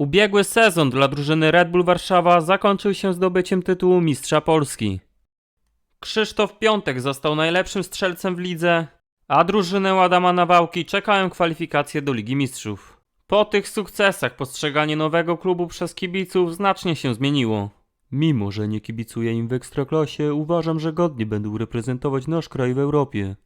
Ubiegły sezon dla drużyny Red Bull Warszawa zakończył się zdobyciem tytułu Mistrza Polski. Krzysztof Piątek został najlepszym strzelcem w lidze, a drużynę Adama Nawałki czekają kwalifikacje do Ligi Mistrzów. Po tych sukcesach postrzeganie nowego klubu przez kibiców znacznie się zmieniło. Mimo że nie kibicuję im w Ekstraklasie, uważam, że godnie będą reprezentować nasz kraj w Europie.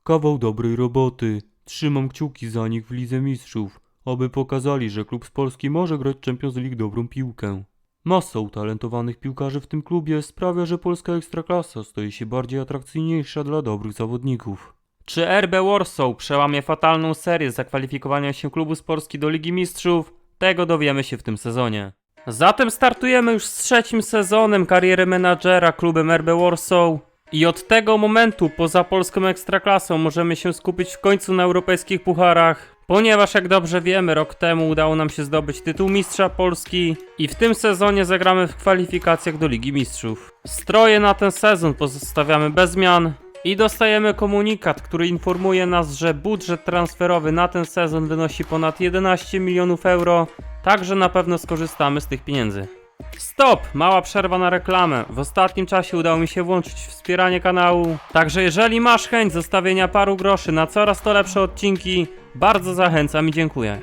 Kawał dobrej roboty, trzymam kciuki za nich w Lidze Mistrzów, aby pokazali, że klub z Polski może grać Champions League dobrą piłkę. Masa utalentowanych piłkarzy w tym klubie sprawia, że polska Ekstraklasa staje się bardziej atrakcyjniejsza dla dobrych zawodników. Czy RB Warsaw przełamie fatalną serię zakwalifikowania się klubu z Polski do Ligi Mistrzów? Tego dowiemy się w tym sezonie. Zatem startujemy już z trzecim sezonem kariery menadżera klubem RB Warsaw i od tego momentu poza polską Ekstraklasą możemy się skupić w końcu na europejskich pucharach, ponieważ jak dobrze wiemy, rok temu udało nam się zdobyć tytuł Mistrza Polski i w tym sezonie zagramy w kwalifikacjach do Ligi Mistrzów. Stroje na ten sezon pozostawiamy bez zmian i dostajemy komunikat, który informuje nas, że budżet transferowy na ten sezon wynosi ponad 11 milionów euro, także na pewno skorzystamy z tych pieniędzy. Stop! Mała przerwa na reklamę. W ostatnim czasie udało mi się włączyć wspieranie kanału, także jeżeli masz chęć zostawienia paru groszy na coraz to lepsze odcinki, bardzo zachęcam i dziękuję.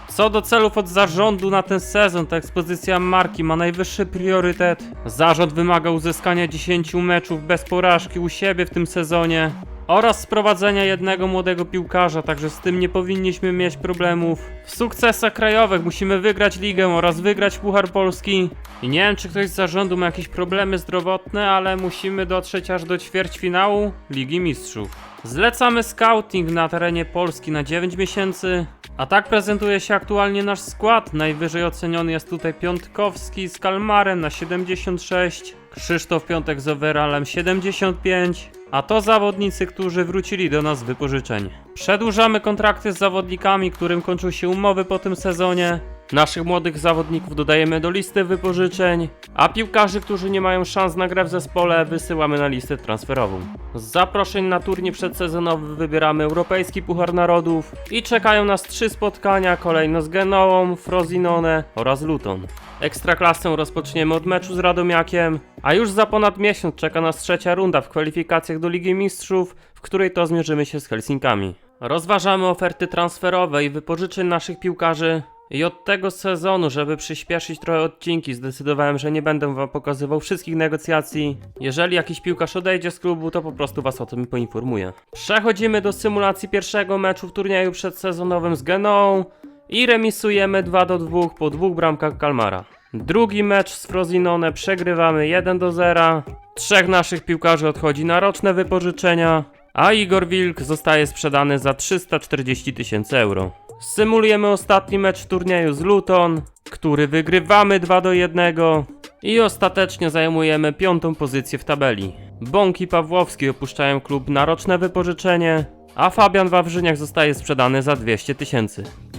Co do celów od zarządu na ten sezon, to ekspozycja marki ma najwyższy priorytet. Zarząd wymaga uzyskania 10 meczów bez porażki u siebie w tym sezonie oraz sprowadzenia jednego młodego piłkarza, także z tym nie powinniśmy mieć problemów. W sukcesach krajowych musimy wygrać ligę oraz wygrać Puchar Polski. I nie wiem, czy ktoś z zarządu ma jakieś problemy zdrowotne, ale musimy dotrzeć aż do ćwierćfinału Ligi Mistrzów. Zlecamy scouting na terenie Polski na 9 miesięcy. A tak prezentuje się aktualnie nasz skład. Najwyżej oceniony jest tutaj Piątkowski z Kalmarem na 76, Krzysztof Piątek z overallem 75, a to zawodnicy, którzy wrócili do nas z wypożyczeń. Przedłużamy kontrakty z zawodnikami, którym kończą się umowy po tym sezonie. Naszych młodych zawodników dodajemy do listy wypożyczeń, a piłkarzy, którzy nie mają szans na grę w zespole, wysyłamy na listę transferową. Z zaproszeń na turniej przedsezonowy wybieramy Europejski Puchar Narodów i czekają nas 3 spotkania, kolejno z Genoą, Frosinone oraz Luton. Ekstraklasę rozpoczniemy od meczu z Radomiakiem, a już za ponad miesiąc czeka nas trzecia runda w kwalifikacjach do Ligi Mistrzów, w której to zmierzymy się z Helsinkami. Rozważamy oferty transferowe i wypożyczeń naszych piłkarzy. I od tego sezonu, żeby przyspieszyć trochę odcinki, zdecydowałem, że nie będę wam pokazywał wszystkich negocjacji. Jeżeli jakiś piłkarz odejdzie z klubu, to po prostu was o tym poinformuję. Przechodzimy do symulacji pierwszego meczu w turnieju przedsezonowym z Genoą i remisujemy 2-2 po 2 bramkach Kalmara. Drugi mecz z Frosinone przegrywamy 1-0. 3 naszych piłkarzy odchodzi na roczne wypożyczenia, a Igor Wilk zostaje sprzedany za 340 000 euro. Symulujemy ostatni mecz w turnieju z Luton, który wygrywamy 2-1 i ostatecznie zajmujemy 5. pozycję w tabeli. Bąk i Pawłowski opuszczają klub na roczne wypożyczenie, a Fabian Wawrzyniak zostaje sprzedany za 200 000.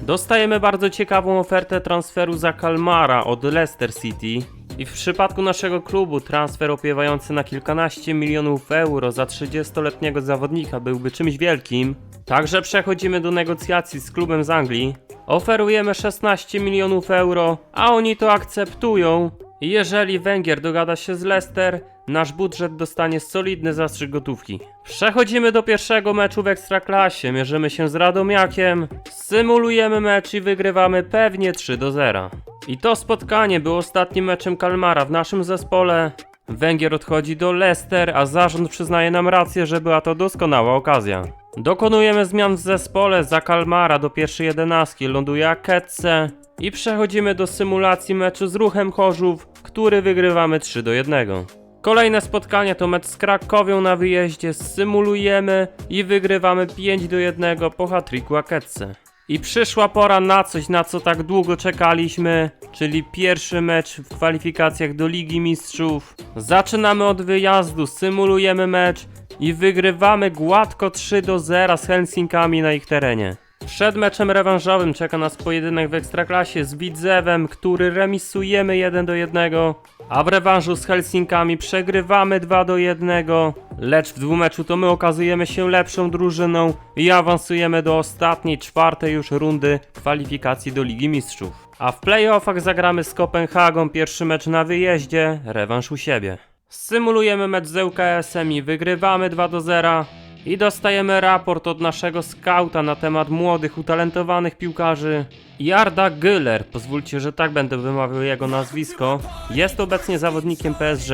Dostajemy bardzo ciekawą ofertę transferu za Kalmara od Leicester City i w przypadku naszego klubu transfer opiewający na kilkanaście milionów euro za 30-letniego zawodnika byłby czymś wielkim. Także przechodzimy do negocjacji z klubem z Anglii. Oferujemy 16 milionów euro, a oni to akceptują. I jeżeli Węgier dogada się z Leicester, nasz budżet dostanie solidny zastrzyk gotówki. Przechodzimy do pierwszego meczu w Ekstraklasie, mierzymy się z Radomiakiem, symulujemy mecz i wygrywamy pewnie 3-0. I to spotkanie było ostatnim meczem Kalmara w naszym zespole. Węgier odchodzi do Leicester, a zarząd przyznaje nam rację, że była to doskonała okazja. Dokonujemy zmian w zespole, za Kalmara do pierwszej 11 ląduje Aketce i przechodzimy do symulacji meczu z Ruchem Chorzów, który wygrywamy 3-1. Kolejne spotkanie to mecz z Krakowią na wyjeździe, symulujemy i wygrywamy 5-1 po hat-tricku Aketce. I przyszła pora na coś, na co tak długo czekaliśmy, czyli pierwszy mecz w kwalifikacjach do Ligi Mistrzów. Zaczynamy od wyjazdu, symulujemy mecz i wygrywamy gładko 3-0 z Helsinkami na ich terenie. Przed meczem rewanżowym czeka nas pojedynek w Ekstraklasie z Widzewem, który remisujemy 1-1, a w rewanżu z Helsinkami przegrywamy 2-1, lecz w dwumeczu to my okazujemy się lepszą drużyną i awansujemy do ostatniej, 4. już rundy kwalifikacji do Ligi Mistrzów. A w playoffach zagramy z Kopenhagą pierwszy mecz na wyjeździe, rewanż u siebie. Symulujemy mecz z ŁKS-em i wygrywamy 2-0 i dostajemy raport od naszego skauta na temat młodych, utalentowanych piłkarzy. Jarda Güler, pozwólcie, że tak będę wymawiał jego nazwisko, jest obecnie zawodnikiem PSG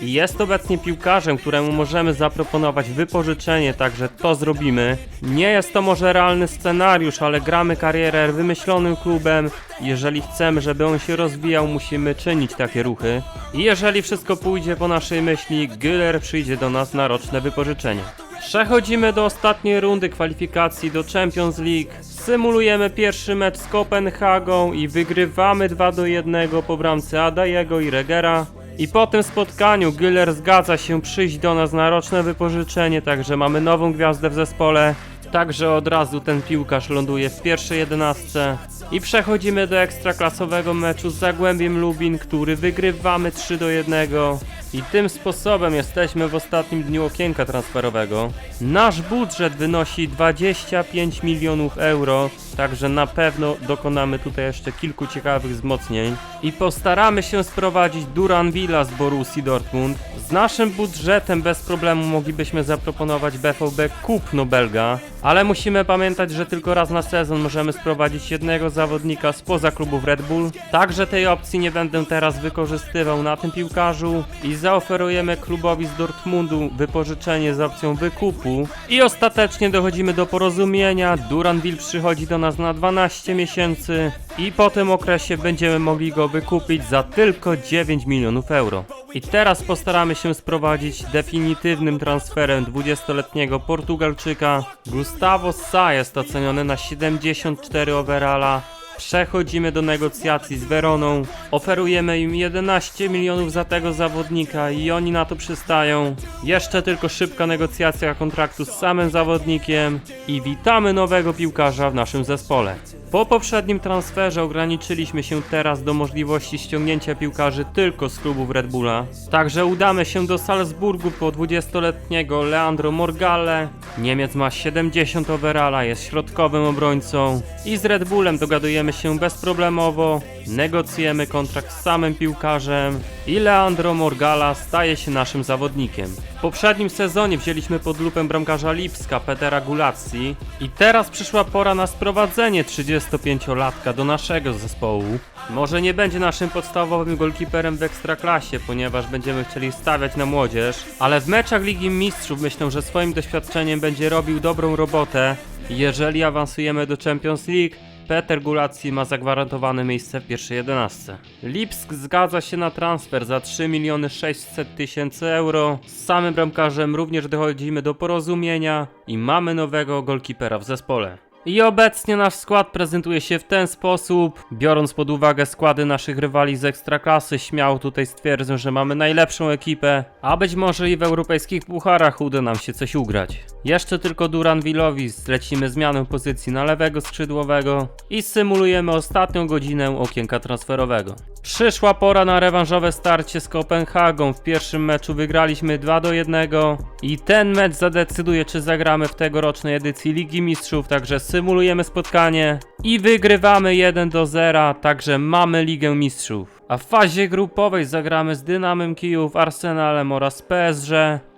i jest obecnie piłkarzem, któremu możemy zaproponować wypożyczenie, także to zrobimy. Nie jest to może realny scenariusz, ale gramy karierę wymyślonym klubem. Jeżeli chcemy, żeby on się rozwijał, musimy czynić takie ruchy. I jeżeli wszystko pójdzie po naszej myśli, Güler przyjdzie do nas na roczne wypożyczenie. Przechodzimy do ostatniej rundy kwalifikacji do Champions League. Symulujemy pierwszy mecz z Kopenhagą i wygrywamy 2-1 po bramce Adayego i Regera. I po tym spotkaniu Güler zgadza się przyjść do nas na roczne wypożyczenie, także mamy nową gwiazdę w zespole. Także od razu ten piłkarz ląduje w pierwszej 11. I przechodzimy do ekstraklasowego meczu z Zagłębiem Lubin, który wygrywamy 3-1. I tym sposobem jesteśmy w ostatnim dniu okienka transferowego. Nasz budżet wynosi 25 milionów euro, także na pewno dokonamy tutaj jeszcze kilku ciekawych wzmocnień. I postaramy się sprowadzić Duran Villa z Borussii Dortmund. Z naszym budżetem bez problemu moglibyśmy zaproponować BVB kupno Belga, ale musimy pamiętać, że tylko raz na sezon możemy sprowadzić jednego zawodnika spoza klubów Red Bull. Także tej opcji nie będę teraz wykorzystywał na tym piłkarzu i zaoferujemy klubowi z Dortmundu wypożyczenie z opcją wykupu. I ostatecznie dochodzimy do porozumienia. Duranville przychodzi do nas na 12 miesięcy i po tym okresie będziemy mogli go wykupić za tylko 9 milionów euro. I teraz postaramy się sprowadzić definitywnym transferem 20-letniego Portugalczyka. Gustavo Sa jest oceniony na 74 overalla. Przechodzimy do negocjacji z Weroną. Oferujemy im 11 milionów za tego zawodnika i oni na to przystają. Jeszcze tylko szybka negocjacja kontraktu z samym zawodnikiem i witamy nowego piłkarza w naszym zespole. Po poprzednim transferze ograniczyliśmy się teraz do możliwości ściągnięcia piłkarzy tylko z klubów Red Bulla. Także udamy się do Salzburgu po 20-letniego Leandro Morgale. Niemiec ma 70 overalla, jest środkowym obrońcą i z Red Bullem dogadujemy się bezproblemowo. Negocjujemy kontrakt z samym piłkarzem i Leandro Morgala staje się naszym zawodnikiem. W poprzednim sezonie wzięliśmy pod lupę bramkarza Lipska Petera Gulazzi i teraz przyszła pora na sprowadzenie 35-latka do naszego zespołu. Może nie będzie naszym podstawowym golkiperem w Ekstraklasie, ponieważ będziemy chcieli stawiać na młodzież, ale w meczach Ligi Mistrzów myślę, że swoim doświadczeniem będzie robił dobrą robotę. Jeżeli awansujemy do Champions League, Peter Gulazzi ma zagwarantowane miejsce w pierwszej 11. Lipsk zgadza się na transfer za 3 600 000 euro. Z samym bramkarzem również dochodzimy do porozumienia i mamy nowego golkipera w zespole. I obecnie nasz skład prezentuje się w ten sposób. Biorąc pod uwagę składy naszych rywali z Ekstraklasy, śmiało tutaj stwierdzę, że mamy najlepszą ekipę, a być może i w europejskich pucharach uda nam się coś ugrać. Jeszcze tylko Duranville'owi zlecimy zmianę pozycji na lewego skrzydłowego i symulujemy ostatnią godzinę okienka transferowego. Przyszła pora na rewanżowe starcie z Kopenhagą. W pierwszym meczu wygraliśmy 2-1 i ten mecz zadecyduje, czy zagramy w tegorocznej edycji Ligi Mistrzów, także symulujemy spotkanie i wygrywamy 1-0, także mamy Ligę Mistrzów. A w fazie grupowej zagramy z Dynamem Kijów, Arsenalem oraz PSG.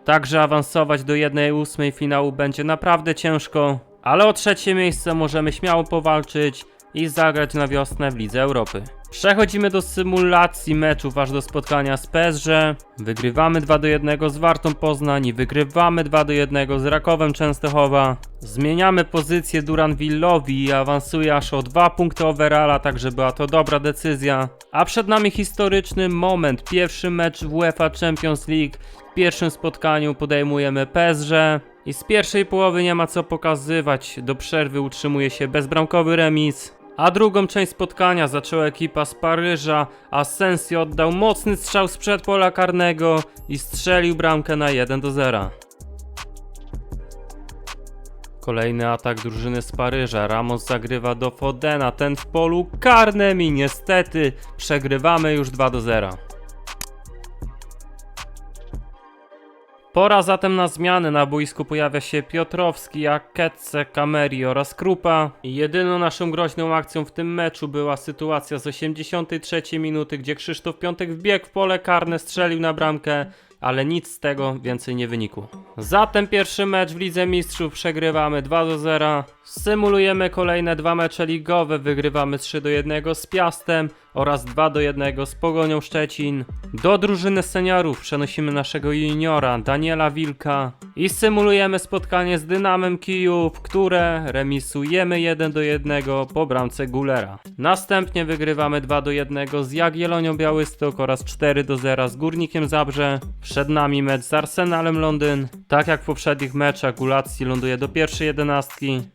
Także awansować do 1/8 finału będzie naprawdę ciężko, ale o trzecie miejsce możemy śmiało powalczyć i zagrać na wiosnę w Lidze Europy. Przechodzimy do symulacji meczów aż do spotkania z PSG. Wygrywamy 2-1 z Wartą Poznań i wygrywamy 2-1 z Rakowem Częstochowa. Zmieniamy pozycję Duranville'owi i awansuje aż o 2 punkty overalla, także była to dobra decyzja. A przed nami historyczny moment, pierwszy mecz w UEFA Champions League. W pierwszym spotkaniu podejmujemy PSG. I z pierwszej połowy nie ma co pokazywać, do przerwy utrzymuje się bezbramkowy remis. A drugą część spotkania zaczęła ekipa z Paryża, Asensio oddał mocny strzał sprzed pola karnego i strzelił bramkę na 1-0. Kolejny atak drużyny z Paryża, Ramos zagrywa do Fodena, ten w polu karnym i niestety przegrywamy już 2-0. Pora zatem na zmiany. Na boisku pojawia się Piotrowski, Aketce, Kameri oraz Krupa. I jedyną naszą groźną akcją w tym meczu była sytuacja z 83 minuty, gdzie Krzysztof Piątek wbiegł w pole karne, strzelił na bramkę, ale nic z tego więcej nie wynikło. Zatem pierwszy mecz w Lidze Mistrzów przegrywamy 2-0. Symulujemy kolejne dwa mecze ligowe, wygrywamy 3-1 z Piastem oraz 2-1 z Pogonią Szczecin. Do drużyny seniorów przenosimy naszego juniora Daniela Wilka i symulujemy spotkanie z Dynamem Kijów, które remisujemy 1-1 po bramce Gulera. Następnie wygrywamy 2-1 z Jagiellonią Białystok oraz 4-0 z Górnikiem Zabrze. Przed nami mecz z Arsenalem Londyn. Tak jak w poprzednich meczach, Gulacji ląduje do pierwszej 11.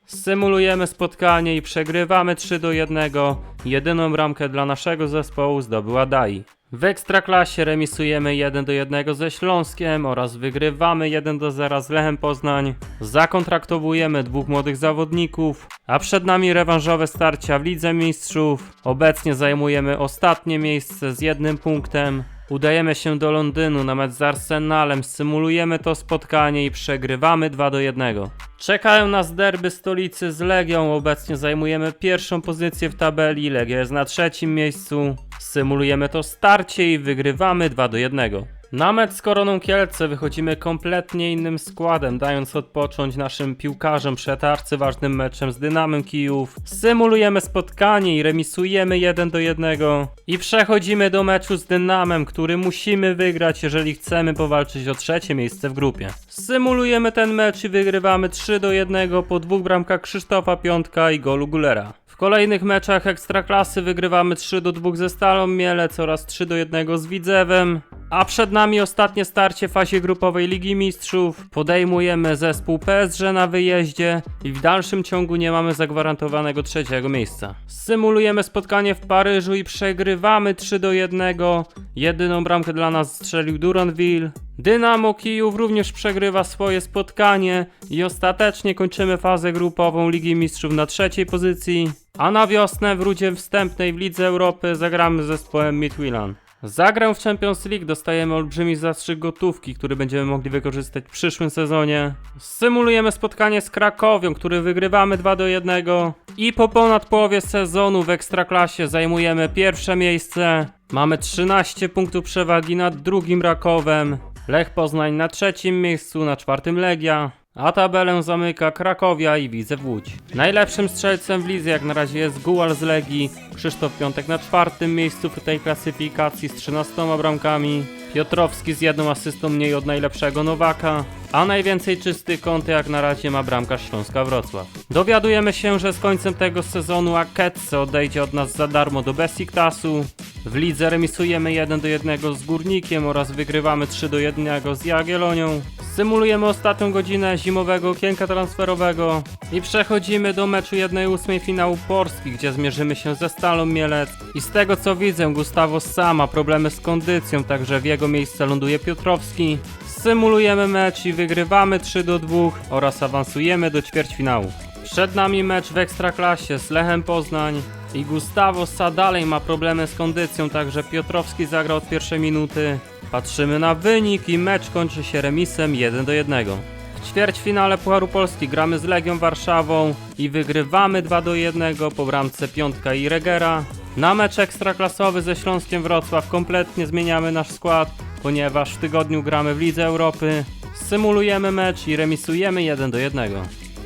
Symulujemy spotkanie i przegrywamy 3-1. Jedyną bramkę dla naszego zespołu zdobyła Dai. W Ekstraklasie remisujemy 1-1 ze Śląskiem oraz wygrywamy 1-0 z Lechem Poznań. Zakontraktowujemy dwóch młodych zawodników, a przed nami rewanżowe starcia w Lidze Mistrzów. Obecnie zajmujemy ostatnie miejsce z 1 punktem. Udajemy się do Londynu na mecz z Arsenalem, symulujemy to spotkanie i przegrywamy 2-1. Czekają nas derby stolicy z Legią, obecnie zajmujemy pierwszą pozycję w tabeli, Legia jest na trzecim miejscu. Symulujemy to starcie i wygrywamy 2-1. Na mecz z Koroną Kielce wychodzimy kompletnie innym składem, dając odpocząć naszym piłkarzom przed arcyważnym meczem z Dynamem Kijów. Symulujemy spotkanie i remisujemy 1-1. I przechodzimy do meczu z Dynamem, który musimy wygrać, jeżeli chcemy powalczyć o trzecie miejsce w grupie. Symulujemy ten mecz i wygrywamy 3-1 po dwóch bramkach Krzysztofa Piątka i golu Gulera. W kolejnych meczach Ekstraklasy wygrywamy 3-2 ze Stalą Mielec oraz 3-1 z Widzewem. A przed nami ostatnie starcie w fazie grupowej Ligi Mistrzów. Podejmujemy zespół PSG na wyjeździe i w dalszym ciągu nie mamy zagwarantowanego trzeciego miejsca. Symulujemy spotkanie w Paryżu i przegrywamy 3-1. Jedyną bramkę dla nas strzelił Duranville. Dynamo Kijów również przegrywa swoje spotkanie i ostatecznie kończymy fazę grupową Ligi Mistrzów na trzeciej pozycji. A na wiosnę w rundzie wstępnej w Lidze Europy zagramy z zespołem Midtjylland. Za grę w Champions League dostajemy olbrzymi zastrzyk gotówki, który będziemy mogli wykorzystać w przyszłym sezonie. Symulujemy spotkanie z Krakowią, który wygrywamy 2-1. I po ponad połowie sezonu w Ekstraklasie zajmujemy pierwsze miejsce. Mamy 13 punktów przewagi nad drugim Rakowem. Lech Poznań na trzecim miejscu, na czwartym Legia. A tabelę zamyka Krakowia i Widzew Łódź. Najlepszym strzelcem w lidze jak na razie jest Gual z Legii. Krzysztof Piątek na czwartym miejscu w tej klasyfikacji z 13 bramkami. Piotrowski z jedną asystą mniej od najlepszego Nowaka. A najwięcej czystych kąt jak na razie ma bramkarz Śląska Wrocław. Dowiadujemy się, że z końcem tego sezonu Aketce odejdzie od nas za darmo do Besiktasu. W lidze remisujemy 1-1 z Górnikiem oraz wygrywamy 3-1 z Jagiellonią. Symulujemy ostatnią godzinę zimowego okienka transferowego i przechodzimy do meczu 1/8 finału Polski, gdzie zmierzymy się ze Stalą Mielec. I z tego co widzę, Gustavo Sa ma problemy z kondycją, także w jego miejsce ląduje Piotrowski. Symulujemy mecz i wygrywamy 3-2 oraz awansujemy do ćwierćfinału. Przed nami mecz w Ekstraklasie z Lechem Poznań i Gustavo Sa dalej ma problemy z kondycją, także Piotrowski zagra od pierwszej minuty. Patrzymy na wynik i mecz kończy się remisem 1-1. W ćwierćfinale Pucharu Polski gramy z Legią Warszawą i wygrywamy 2-1 po bramce Piątka i Regera. Na mecz ekstraklasowy ze Śląskiem Wrocław kompletnie zmieniamy nasz skład, ponieważ w tygodniu gramy w Lidze Europy. Symulujemy mecz i remisujemy 1-1.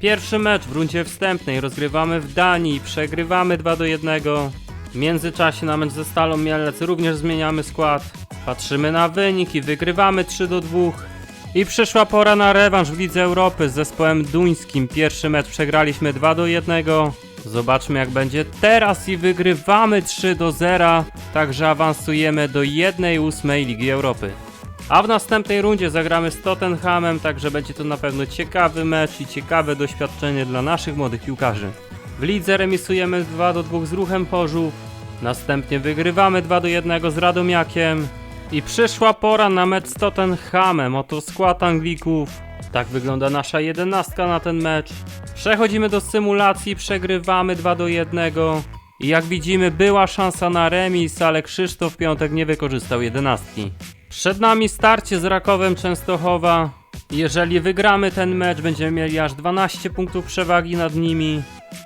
Pierwszy mecz w rundzie wstępnej rozgrywamy w Danii i przegrywamy 2-1. W międzyczasie na mecz ze Stalą Mielec również zmieniamy skład. Patrzymy na wynik i wygrywamy 3-2. I przyszła pora na rewanż w Lidze Europy z zespołem duńskim. Pierwszy mecz przegraliśmy 2-1. Zobaczmy jak będzie teraz i wygrywamy 3-0. Także awansujemy do 1/8 Ligi Europy. A w następnej rundzie zagramy z Tottenhamem, także będzie to na pewno ciekawy mecz i ciekawe doświadczenie dla naszych młodych piłkarzy. W lidze remisujemy 2-2 z Ruchem Chorzów. Następnie wygrywamy 2-1 z Radomiakiem. I przyszła pora na mecz z Tottenhamem, oto skład Anglików. Tak wygląda nasza 11 na ten mecz. Przechodzimy do symulacji, przegrywamy 2-1. I jak widzimy była szansa na remis, ale Krzysztof Piątek nie wykorzystał 11. Przed nami starcie z Rakowem Częstochowa. Jeżeli wygramy ten mecz, będziemy mieli aż 12 punktów przewagi nad nimi.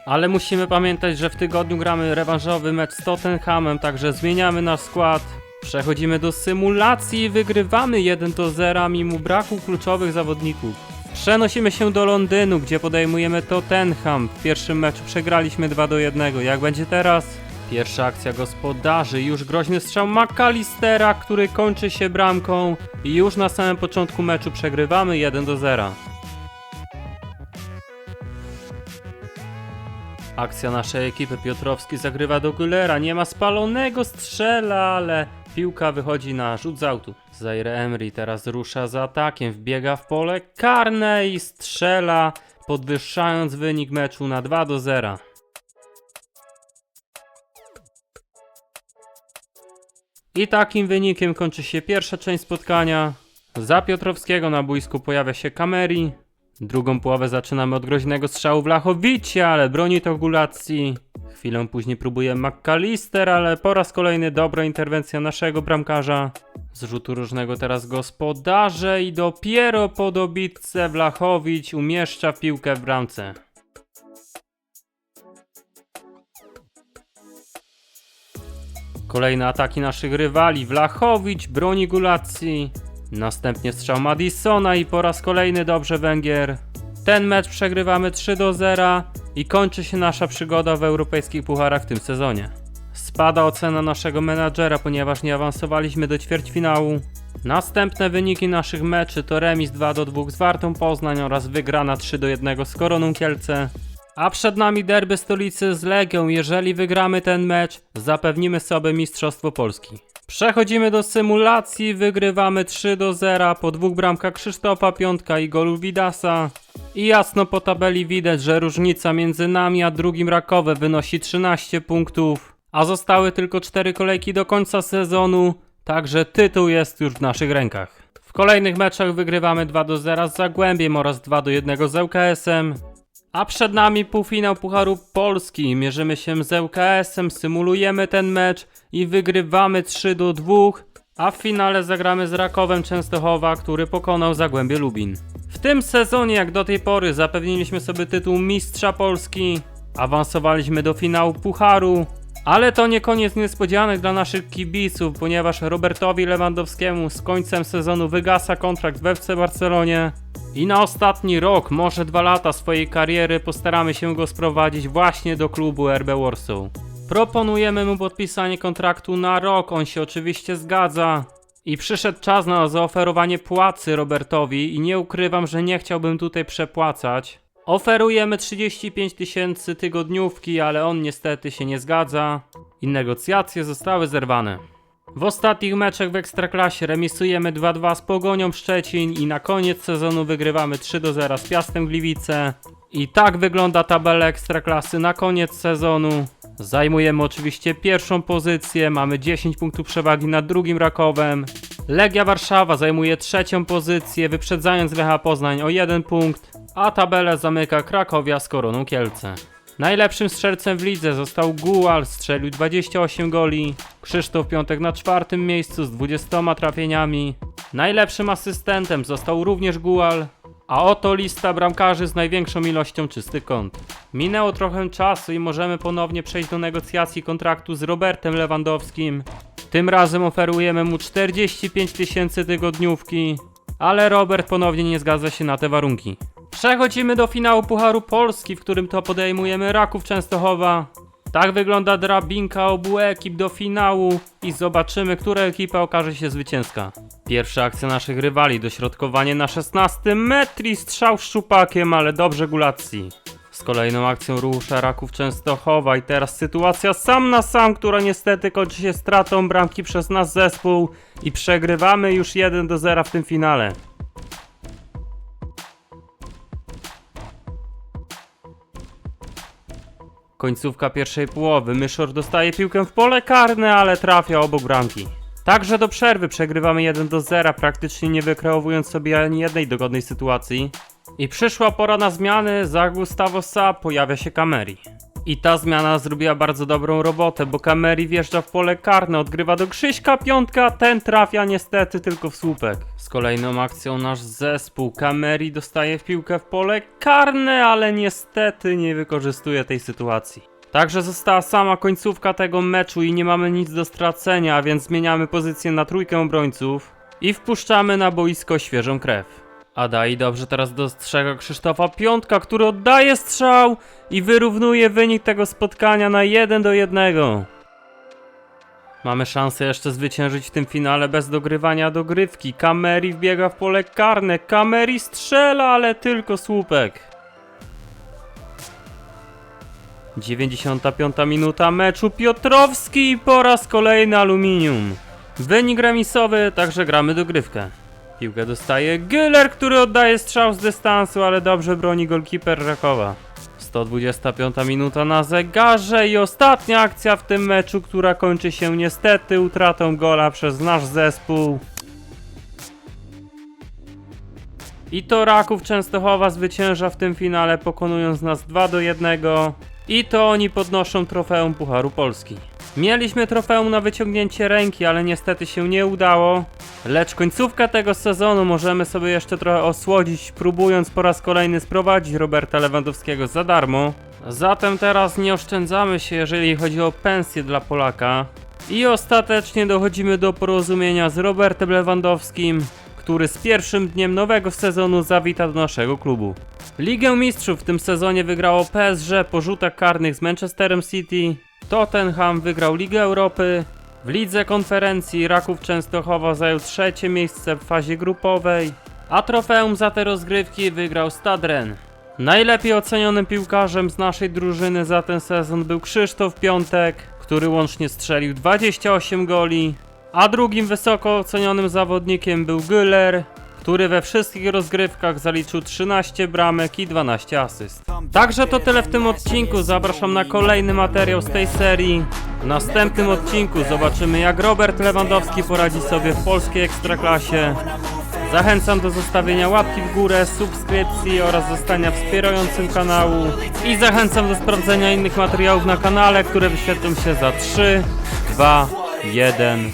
Ale musimy pamiętać, że w tygodniu gramy rewanżowy mecz z Tottenhamem, także zmieniamy nasz skład. Przechodzimy do symulacji i wygrywamy 1-0 mimo braku kluczowych zawodników. Przenosimy się do Londynu, gdzie podejmujemy Tottenham. W pierwszym meczu przegraliśmy 2-1. Jak będzie teraz? Pierwsza akcja gospodarzy, już groźny strzał McAllistera, który kończy się bramką i już na samym początku meczu przegrywamy 1-0. Akcja naszej ekipy, Piotrowski zagrywa do Güllera, nie ma spalonego, strzela, ale piłka wychodzi na rzut z autu. Zaire Emery teraz rusza z atakiem, wbiega w pole karne i strzela, podwyższając wynik meczu na 2-0. I takim wynikiem kończy się pierwsza część spotkania. Za Piotrowskiego na boisku pojawia się Kameri. Drugą połowę zaczynamy od groźnego strzału Vlahovicia, ale broni to Gulacji. Chwilę później próbuje McAllister, ale po raz kolejny dobra interwencja naszego bramkarza. Z rzutu różnego teraz gospodarze i dopiero po dobitce Vlahovic umieszcza piłkę w bramce. Kolejne ataki naszych rywali. Vlahovic broni Gulacji. Następnie strzał Madisona i po raz kolejny dobrze Węgier. Ten mecz przegrywamy 3-0 i kończy się nasza przygoda w europejskich pucharach w tym sezonie. Spada ocena naszego menadżera, ponieważ nie awansowaliśmy do ćwierćfinału. Następne wyniki naszych meczy to remis 2-2 z Wartą Poznań oraz wygrana 3-1 z Koroną Kielce. A przed nami derby stolicy z Legią. Jeżeli wygramy ten mecz, zapewnimy sobie Mistrzostwo Polski. Przechodzimy do symulacji, wygrywamy 3-0 po dwóch bramkach Krzysztofa Piątka i golu Widasa. I jasno po tabeli widać, że różnica między nami a drugim Rakowem wynosi 13 punktów. A zostały tylko 4 kolejki do końca sezonu, także tytuł jest już w naszych rękach. W kolejnych meczach wygrywamy 2-0 z Zagłębiem oraz 2-1 z ŁKS-em. A przed nami półfinał Pucharu Polski. Mierzymy się z ŁKS-em, symulujemy ten mecz i wygrywamy 3-2, a w finale zagramy z Rakowem Częstochowa, który pokonał Zagłębie Lubin. W tym sezonie jak do tej pory zapewniliśmy sobie tytuł Mistrza Polski, awansowaliśmy do finału Pucharu, ale to nie koniec niespodzianek dla naszych kibiców, ponieważ Robertowi Lewandowskiemu z końcem sezonu wygasa kontrakt w FC Barcelonie. I na ostatni rok, może 2 lata swojej kariery postaramy się go sprowadzić właśnie do klubu RB Warsaw. Proponujemy mu podpisanie kontraktu na rok, on się oczywiście zgadza. I przyszedł czas na zaoferowanie płacy Robertowi i nie ukrywam, że nie chciałbym tutaj przepłacać. Oferujemy 35 000 tygodniówki, ale on niestety się nie zgadza i negocjacje zostały zerwane. W ostatnich meczach w Ekstraklasie remisujemy 2-2 z Pogonią Szczecin i na koniec sezonu wygrywamy 3-0 z Piastem Gliwice. I tak wygląda tabela Ekstraklasy na koniec sezonu. Zajmujemy oczywiście pierwszą pozycję, mamy 10 punktów przewagi nad drugim Rakowem. Legia Warszawa zajmuje trzecią pozycję, wyprzedzając Lecha Poznań o 1 punkt, a tabelę zamyka Krakowia z Koroną Kielce. Najlepszym strzelcem w lidze został Gual, strzelił 28 goli. Krzysztof Piątek na 4. miejscu z 20 trafieniami. Najlepszym asystentem został również Gual. A oto lista bramkarzy z największą ilością czystych kąt. Minęło trochę czasu i możemy ponownie przejść do negocjacji kontraktu z Robertem Lewandowskim. Tym razem oferujemy mu 45 000 tygodniówki, ale Robert ponownie nie zgadza się na te warunki. Przechodzimy do finału Pucharu Polski, w którym to podejmujemy Raków Częstochowa. Tak wygląda drabinka obu ekip do finału i zobaczymy, która ekipa okaże się zwycięska. Pierwsza akcja naszych rywali, dośrodkowanie na 16 metr i strzał szczupakiem, ale dobrze Gulacji. Z kolejną akcją rusza Raków Częstochowa i teraz sytuacja sam na sam, która niestety kończy się stratą bramki przez nasz zespół i przegrywamy już 1-0 w tym finale. Końcówka pierwszej połowy, Myszor dostaje piłkę w pole karne, ale trafia obok bramki. Także do przerwy przegrywamy 1-0, praktycznie nie wykreowując sobie ani jednej dogodnej sytuacji. I przyszła pora na zmiany, za Gustavo Sa pojawia się Kameri. I ta zmiana zrobiła bardzo dobrą robotę, bo Kameri wjeżdża w pole karne, odgrywa do Krzyśka piątka, ten trafia niestety tylko w słupek. Z kolejną akcją nasz zespół Kameri dostaje piłkę w pole karne, ale niestety nie wykorzystuje tej sytuacji. Także została sama końcówka tego meczu i nie mamy nic do stracenia, a więc zmieniamy pozycję na trójkę obrońców i wpuszczamy na boisko świeżą krew. Adai dobrze teraz dostrzega Krzysztofa Piątka, który oddaje strzał i wyrównuje wynik tego spotkania na 1-1. Mamy szansę jeszcze zwyciężyć w tym finale bez dogrywania dogrywki. Kameri wbiega w pole karne, Kameri strzela, ale tylko słupek. 95 minuta meczu, Piotrowski po raz kolejny aluminium. Wynik remisowy, także gramy dogrywkę. Piłkę dostaje Güler, który oddaje strzał z dystansu, ale dobrze broni golkiper Rakowa. 125 minuta na zegarze i ostatnia akcja w tym meczu, która kończy się niestety utratą gola przez nasz zespół. I to Raków Częstochowa zwycięża w tym finale, pokonując nas 2-1. I to oni podnoszą trofeum Pucharu Polski. Mieliśmy trofeum na wyciągnięcie ręki, ale niestety się nie udało. Lecz końcówkę tego sezonu możemy sobie jeszcze trochę osłodzić, próbując po raz kolejny sprowadzić Roberta Lewandowskiego za darmo. Zatem teraz nie oszczędzamy się, jeżeli chodzi o pensję dla Polaka. I ostatecznie dochodzimy do porozumienia z Robertem Lewandowskim, który z pierwszym dniem nowego sezonu zawita do naszego klubu. Ligę Mistrzów w tym sezonie wygrało PSG po rzutach karnych z Manchesterem City. Tottenham wygrał Ligę Europy. W Lidze Konferencji Raków Częstochowa zajął trzecie miejsce w fazie grupowej, a trofeum za te rozgrywki wygrał Stade Rennes. Najlepiej ocenionym piłkarzem z naszej drużyny za ten sezon był Krzysztof Piątek, który łącznie strzelił 28 goli, a drugim wysoko ocenionym zawodnikiem był Güler, który we wszystkich rozgrywkach zaliczył 13 bramek i 12 asyst. Także to tyle w tym odcinku, zapraszam na kolejny materiał z tej serii. W następnym odcinku zobaczymy, jak Robert Lewandowski poradzi sobie w polskiej ekstraklasie. Zachęcam do zostawienia łapki w górę, subskrypcji oraz zostania wspierającym kanału. I zachęcam do sprawdzenia innych materiałów na kanale, które wyświetlą się za 3, 2, 1.